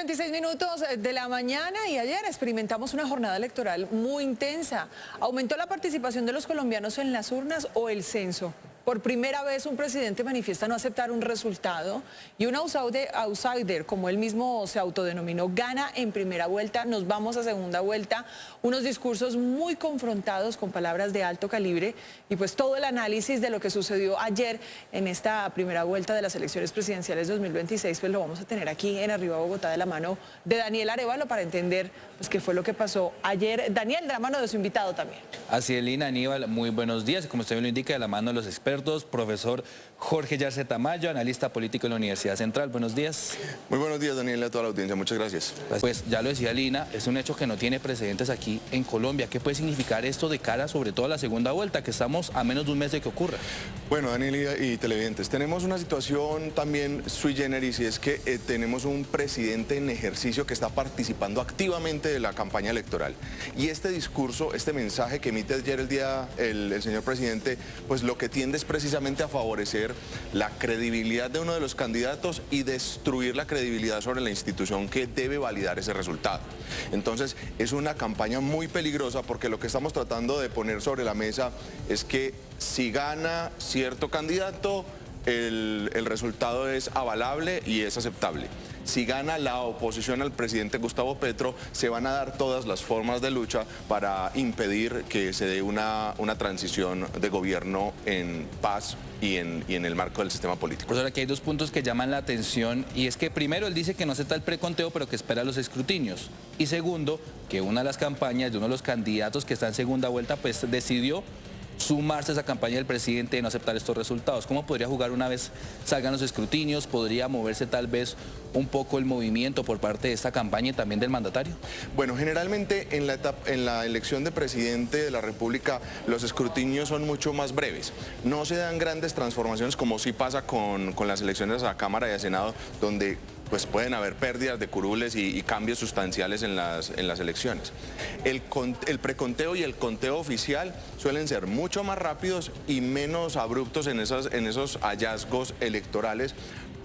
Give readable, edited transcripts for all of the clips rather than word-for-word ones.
8:26 de la mañana y ayer experimentamos una jornada electoral muy intensa. ¿Aumentó la participación de los colombianos en las urnas o el censo? Por primera vez un presidente manifiesta no aceptar un resultado y un outsider, como él mismo se autodenominó, gana en primera vuelta. Nos vamos a segunda vuelta. Unos discursos muy confrontados con palabras de alto calibre y pues todo el análisis de lo que sucedió ayer en esta primera vuelta de las elecciones presidenciales 2026, pues lo vamos a tener aquí en Arriba Bogotá de la mano de Daniel Arévalo para entender pues qué fue lo que pasó ayer. Daniel, de la mano de su invitado también. Así es, Lina, Aníbal, muy buenos días. Como usted me lo indica, de la mano de los expertos, profesor Jorge Yarse Tamayo, analista político en la Universidad Central. Buenos días. Muy buenos días, Daniel, y a toda la audiencia. Muchas gracias. Pues ya lo decía Lina, es un hecho que no tiene precedentes aquí en Colombia. ¿Qué puede significar esto de cara sobre todo a la segunda vuelta, que estamos a menos de un mes de que ocurra? Bueno, Daniel y televidentes, tenemos una situación también sui generis y es que tenemos un presidente en ejercicio que está participando activamente de la campaña electoral. Y este discurso, este mensaje que emite ayer el señor presidente, pues lo que tiende es precisamente a favorecer la credibilidad de uno de los candidatos y destruir la credibilidad sobre la institución que debe validar ese resultado. Entonces, es una campaña muy peligrosa porque lo que estamos tratando de poner sobre la mesa es que si gana cierto candidato, el resultado es avalable y es aceptable. Si gana la oposición al presidente Gustavo Petro, se van a dar todas las formas de lucha para impedir que se dé una transición de gobierno en paz y en el marco del sistema político. Profesor, aquí hay dos puntos que llaman la atención y es que primero él dice que no acepta el preconteo pero que espera los escrutinios y segundo que una de las campañas de uno de los candidatos que está en segunda vuelta pues decidió sumarse a esa campaña del presidente de no aceptar estos resultados. ¿Cómo podría jugar una vez salgan los escrutinios? ¿Podría moverse tal vez un poco el movimiento por parte de esta campaña y también del mandatario? Bueno, generalmente en la elección de presidente de la República los escrutinios son mucho más breves. No se dan grandes transformaciones como sí pasa con las elecciones a la Cámara y al Senado, donde pues pueden haber pérdidas de curules y cambios sustanciales en las elecciones. El preconteo y el conteo oficial suelen ser mucho más rápidos y menos abruptos en esos hallazgos electorales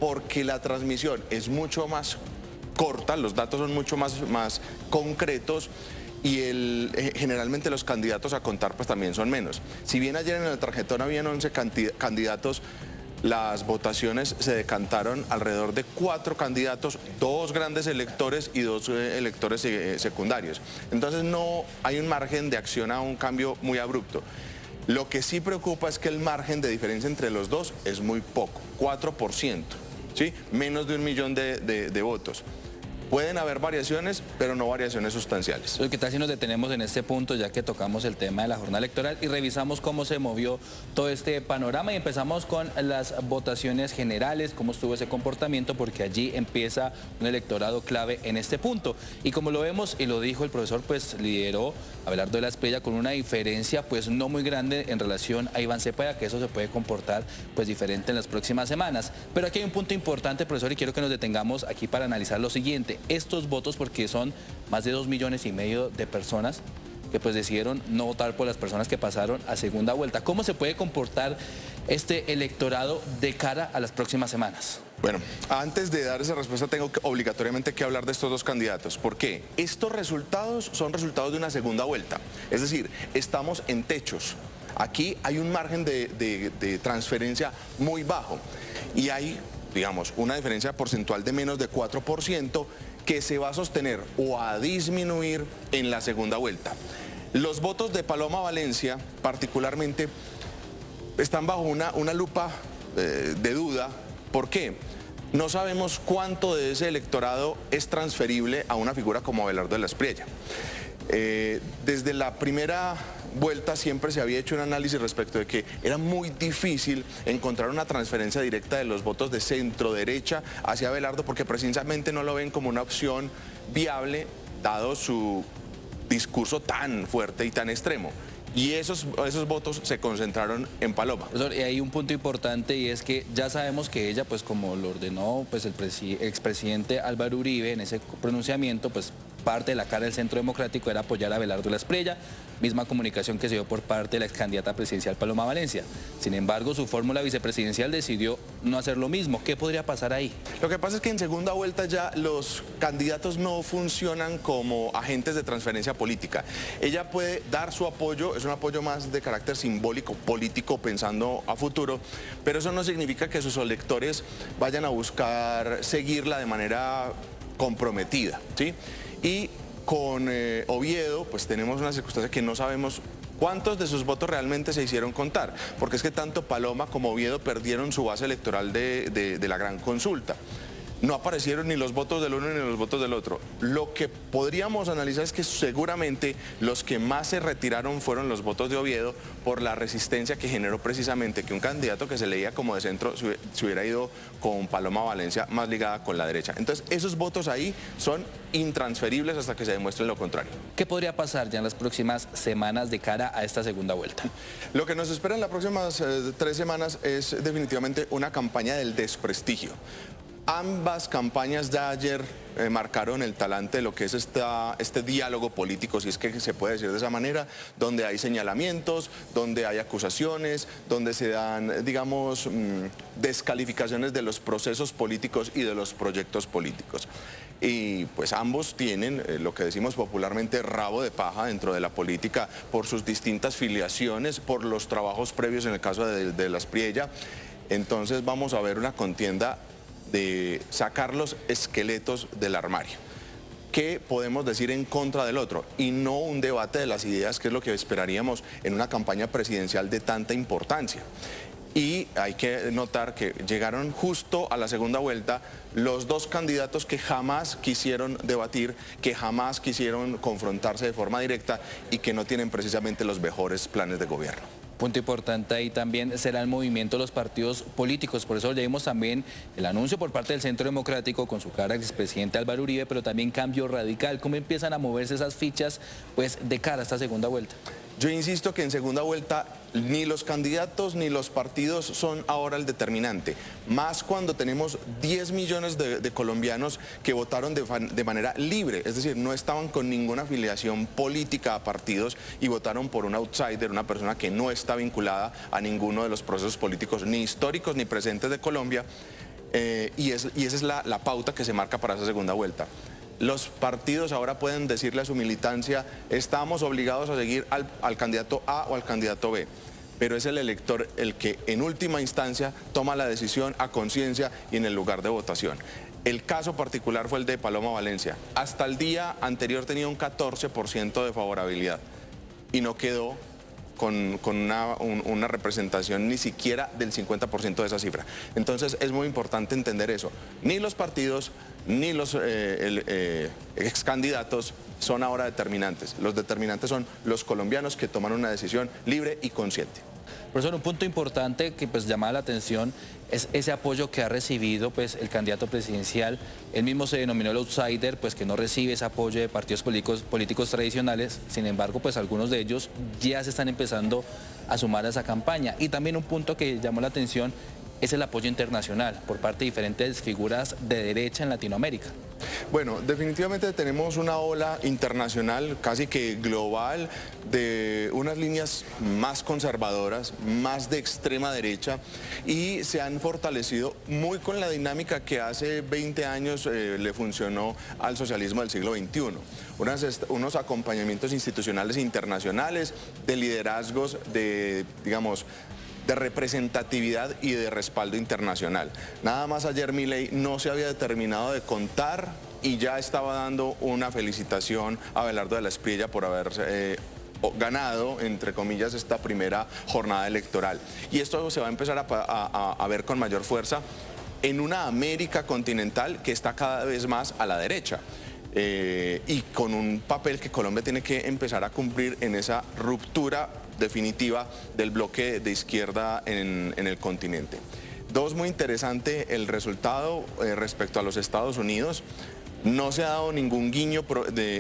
porque la transmisión es mucho más corta, los datos son mucho más concretos y generalmente los candidatos a contar pues también son menos. Si bien ayer en el tarjetón habían 11 candidatos, las votaciones se decantaron alrededor de 4 candidatos, 2 grandes electores y 2 electores secundarios. Entonces no hay un margen de acción a un cambio muy abrupto. Lo que sí preocupa es que el margen de diferencia entre los dos es muy poco, 4%, ¿sí? Menos de 1 millón de votos. Pueden haber variaciones, pero no variaciones sustanciales. ¿Qué tal si nos detenemos en este punto, ya que tocamos el tema de la jornada electoral y revisamos cómo se movió todo este panorama y empezamos con las votaciones generales, cómo estuvo ese comportamiento, porque allí empieza un electorado clave en este punto. Y como lo vemos, y lo dijo el profesor, pues lideró Abelardo de la Espriella con una diferencia pues no muy grande en relación a Iván Cepeda, que eso se puede comportar pues diferente en las próximas semanas. Pero aquí hay un punto importante, profesor, y quiero que nos detengamos aquí para analizar lo siguiente. Estos votos, porque son más de 2,5 millones de personas que pues decidieron no votar por las personas que pasaron a segunda vuelta. ¿Cómo se puede comportar este electorado de cara a las próximas semanas? Bueno, antes de dar esa respuesta tengo obligatoriamente que hablar de estos dos candidatos. ¿Por qué? Estos resultados son resultados de una segunda vuelta. Es decir, estamos en techos. Aquí hay un margen de transferencia muy bajo y hay, digamos, una diferencia porcentual de menos de 4% que se va a sostener o a disminuir en la segunda vuelta. Los votos de Paloma Valencia, particularmente, están bajo una lupa de duda. ¿Por qué? No sabemos cuánto de ese electorado es transferible a una figura como Abelardo de la Espriella. Desde la primera vuelta siempre se había hecho un análisis respecto de que era muy difícil encontrar una transferencia directa de los votos de centro-derecha hacia Abelardo porque precisamente no lo ven como una opción viable dado su discurso tan fuerte y tan extremo. Y esos votos se concentraron en Paloma. Profesor, y hay un punto importante y es que ya sabemos que ella, pues como lo ordenó pues el expresidente Álvaro Uribe en ese pronunciamiento, pues parte de la cara del Centro Democrático era apoyar a Abelardo Espriella, misma comunicación que se dio por parte de la ex candidata presidencial Paloma Valencia. Sin embargo, su fórmula vicepresidencial decidió no hacer lo mismo. ¿Qué podría pasar ahí? Lo que pasa es que en segunda vuelta ya los candidatos no funcionan como agentes de transferencia política. Ella puede dar su apoyo, es un apoyo más de carácter simbólico, político, pensando a futuro, pero eso no significa que sus electores vayan a buscar seguirla de manera comprometida, ¿sí? Y con Oviedo, pues tenemos una circunstancia que no sabemos cuántos de sus votos realmente se hicieron contar, porque es que tanto Paloma como Oviedo perdieron su base electoral de la gran consulta. No aparecieron ni los votos del uno ni los votos del otro. Lo que podríamos analizar es que seguramente los que más se retiraron fueron los votos de Oviedo por la resistencia que generó precisamente que un candidato que se leía como de centro se hubiera ido con Paloma Valencia más ligada con la derecha. Entonces esos votos ahí son intransferibles hasta que se demuestre lo contrario. ¿Qué podría pasar ya en las próximas semanas de cara a esta segunda vuelta? Lo que nos espera en las próximas 3 semanas es definitivamente una campaña del desprestigio. Ambas campañas de ayer marcaron el talante de lo que es este diálogo político, si es que se puede decir de esa manera, donde hay señalamientos, donde hay acusaciones, donde se dan, digamos, descalificaciones de los procesos políticos y de los proyectos políticos. Y pues ambos tienen lo que decimos popularmente rabo de paja dentro de la política por sus distintas filiaciones, por los trabajos previos en el caso de Espriella. Entonces vamos a ver una contienda de sacar los esqueletos del armario. ¿Qué podemos decir en contra del otro? Y no un debate de las ideas, que es lo que esperaríamos en una campaña presidencial de tanta importancia. Y hay que notar que llegaron justo a la segunda vuelta los dos candidatos que jamás quisieron debatir, que jamás quisieron confrontarse de forma directa y que no tienen precisamente los mejores planes de gobierno. Punto importante ahí también será el movimiento de los partidos políticos. Por eso leímos también el anuncio por parte del Centro Democrático con su cara expresidente Álvaro Uribe, pero también Cambio Radical. ¿Cómo empiezan a moverse esas fichas pues, de cara a esta segunda vuelta? Yo insisto que en segunda vuelta ni los candidatos ni los partidos son ahora el determinante, más cuando tenemos 10 millones de colombianos que votaron de manera libre, es decir, no estaban con ninguna afiliación política a partidos y votaron por un outsider, una persona que no está vinculada a ninguno de los procesos políticos ni históricos ni presentes de Colombia, y esa es la pauta que se marca para esa segunda vuelta. Los partidos ahora pueden decirle a su militancia, estamos obligados a seguir al candidato A o al candidato B, pero es el elector el que en última instancia toma la decisión a conciencia y en el lugar de votación. El caso particular fue el de Paloma Valencia. Hasta el día anterior tenía un 14% de favorabilidad y no quedó con una representación ni siquiera del 50% de esa cifra. Entonces es muy importante entender eso. Ni los partidos ni los ex candidatos son ahora determinantes. Los determinantes son los colombianos que toman una decisión libre y consciente. Profesor, un punto importante que pues llamaba la atención es ese apoyo que ha recibido pues el candidato presidencial. Él mismo se denominó el outsider, pues que no recibe ese apoyo de partidos políticos tradicionales. Sin embargo, pues algunos de ellos ya se están empezando a sumar a esa campaña. Y también un punto que llamó la atención es el apoyo internacional por parte de diferentes figuras de derecha en Latinoamérica. Bueno, definitivamente tenemos una ola internacional, casi que global, de unas líneas más conservadoras, más de extrema derecha, y se han fortalecido muy con la dinámica que hace 20 años le funcionó al socialismo del siglo XXI. Unos acompañamientos institucionales internacionales, de liderazgos, digamos, de representatividad y de respaldo internacional. Nada más ayer Milei no se había determinado de contar y ya estaba dando una felicitación a Abelardo Espriella por haber ganado, entre comillas, esta primera jornada electoral. Y esto se va a empezar a ver con mayor fuerza en una América continental que está cada vez más a la derecha. Y con un papel que Colombia tiene que empezar a cumplir en esa ruptura definitiva del bloque de izquierda en el continente. Dos, muy interesante el resultado respecto a los Estados Unidos. No se ha dado ningún guiño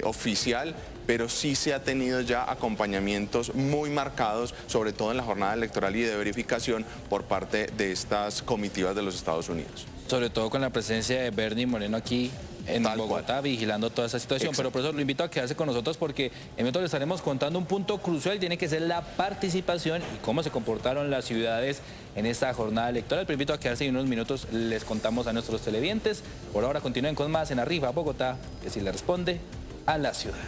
oficial pero sí se ha tenido ya acompañamientos muy marcados, sobre todo en la jornada electoral y de verificación por parte de estas comitivas de los Estados Unidos. Sobre todo con la presencia de Bernie Moreno aquí en Tal Bogotá, cual. vigilando toda esa situación. Exacto. Pero por eso lo invito a quedarse con nosotros porque en momento le estaremos contando un punto crucial, tiene que ser la participación y cómo se comportaron las ciudades en esta jornada electoral. Pero invito a quedarse y en unos minutos les contamos a nuestros televidentes. Por ahora continúen con más en Arriba Bogotá, que si le responde a la ciudad.